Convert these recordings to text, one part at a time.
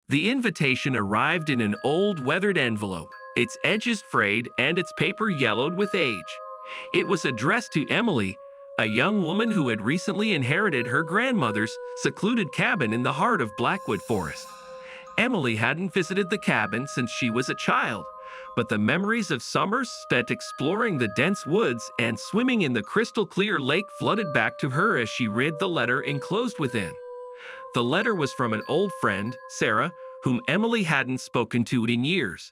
The invitation arrived in an old weathered envelope, its edges frayed and its paper yellowed with age. It was addressed to Emily, a young woman who had recently inherited her grandmother's secluded cabin in the heart of Blackwood Forest. Emily hadn't visited the cabin since she was a child, but the memories of summers spent exploring the dense woods and swimming in the crystal clear lake flooded back to her as she read the letter enclosed within. The letter was from an old friend, Sarah, whom Emily hadn't spoken to in years.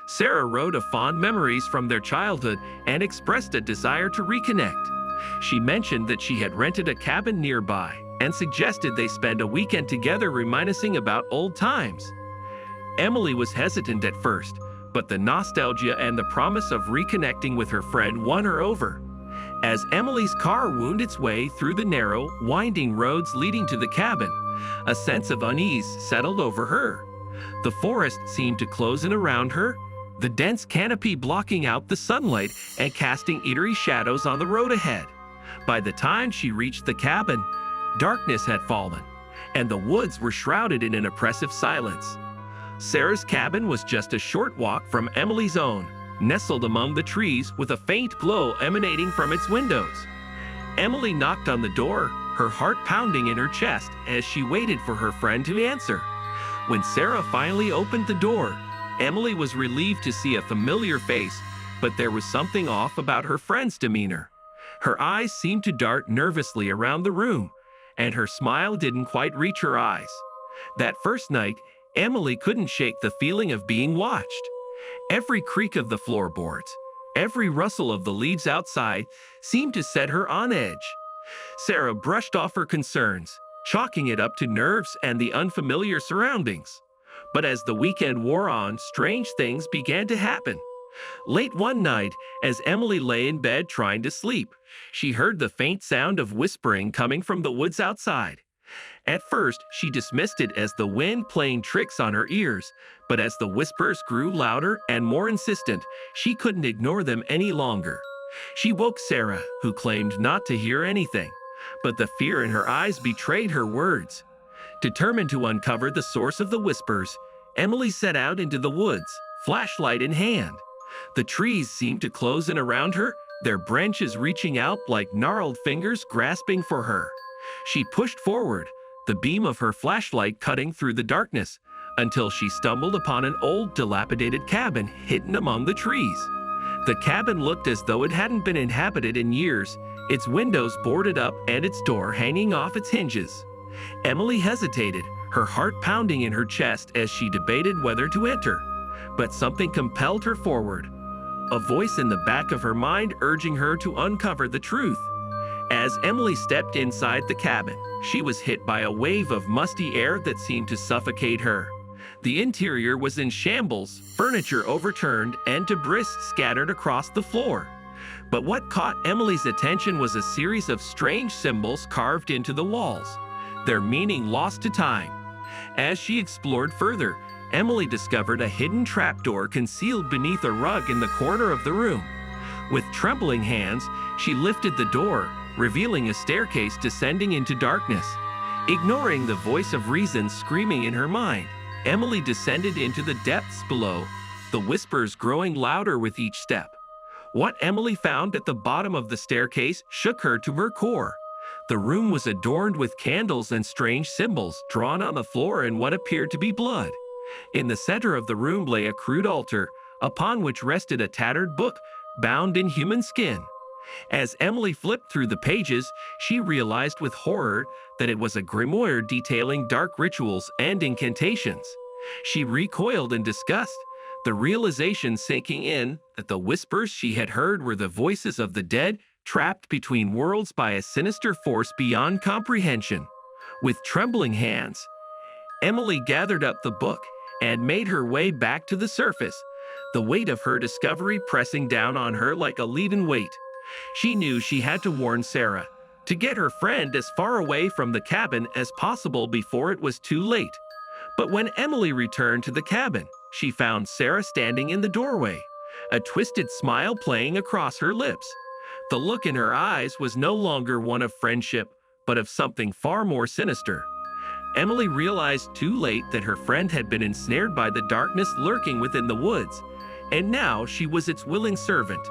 Sarah wrote of fond memories from their childhood and expressed a desire to reconnect. She mentioned that she had rented a cabin nearby and suggested they spend a weekend together reminiscing about old times. Emily was hesitant at first, but the nostalgia and the promise of reconnecting with her friend won her over. As Emily's car wound its way through the narrow, winding roads leading to the cabin, a sense of unease settled over her. The forest seemed to close in around her, the dense canopy blocking out the sunlight and casting eerie shadows on the road ahead. By the time she reached the cabin, darkness had fallen, and the woods were shrouded in an oppressive silence. Sarah's cabin was just a short walk from Emily's own, nestled among the trees with a faint glow emanating from its windows. Emily knocked on the door, her heart pounding in her chest as she waited for her friend to answer. When Sarah finally opened the door, Emily was relieved to see a familiar face, but there was something off about her friend's demeanor. Her eyes seemed to dart nervously around the room, and her smile didn't quite reach her eyes. That first night, Emily couldn't shake the feeling of being watched. Every creak of the floorboards, every rustle of the leaves outside seemed to set her on edge. Sarah brushed off her concerns, chalking it up to nerves and the unfamiliar surroundings. But as the weekend wore on, strange things began to happen. Late one night, as Emily lay in bed trying to sleep, she heard the faint sound of whispering coming from the woods outside. At first, she dismissed it as the wind playing tricks on her ears, but as the whispers grew louder and more insistent, she couldn't ignore them any longer. She woke Sarah, who claimed not to hear anything, but the fear in her eyes betrayed her words. Determined to uncover the source of the whispers, Emily set out into the woods, flashlight in hand. The trees seemed to close in around her, their branches reaching out like gnarled fingers grasping for her. She pushed forward, the beam of her flashlight cutting through the darkness, until she stumbled upon an old, dilapidated cabin hidden among the trees. The cabin looked as though it hadn't been inhabited in years, its windows boarded up and its door hanging off its hinges. Emily hesitated, her heart pounding in her chest as she debated whether to enter. But something compelled her forward, a voice in the back of her mind urging her to uncover the truth. As Emily stepped inside the cabin, she was hit by a wave of musty air that seemed to suffocate her. The interior was in shambles, furniture overturned, and debris scattered across the floor. But what caught Emily's attention was a series of strange symbols carved into the walls, their meaning lost to time. As she explored further, Emily discovered a hidden trapdoor concealed beneath a rug in the corner of the room. With trembling hands, she lifted the door, revealing a staircase descending into darkness. Ignoring the voice of reason screaming in her mind, Emily descended into the depths below, the whispers growing louder with each step. What Emily found at the bottom of the staircase shook her to her core. The room was adorned with candles and strange symbols drawn on the floor in what appeared to be blood. In the center of the room lay a crude altar, upon which rested a tattered book bound in human skin. As Emily flipped through the pages, she realized with horror that it was a grimoire detailing dark rituals and incantations. She recoiled in disgust, the realization sinking in that the whispers she had heard were the voices of the dead, trapped between worlds by a sinister force beyond comprehension. With trembling hands, Emily gathered up the book and made her way back to the surface, the weight of her discovery pressing down on her like a leaden weight. She knew she had to warn Sarah, to get her friend as far away from the cabin as possible before it was too late. But when Emily returned to the cabin, she found Sarah standing in the doorway, a twisted smile playing across her lips. The look in her eyes was no longer one of friendship, but of something far more sinister. Emily realized too late that her friend had been ensnared by the darkness lurking within the woods, and now she was its willing servant.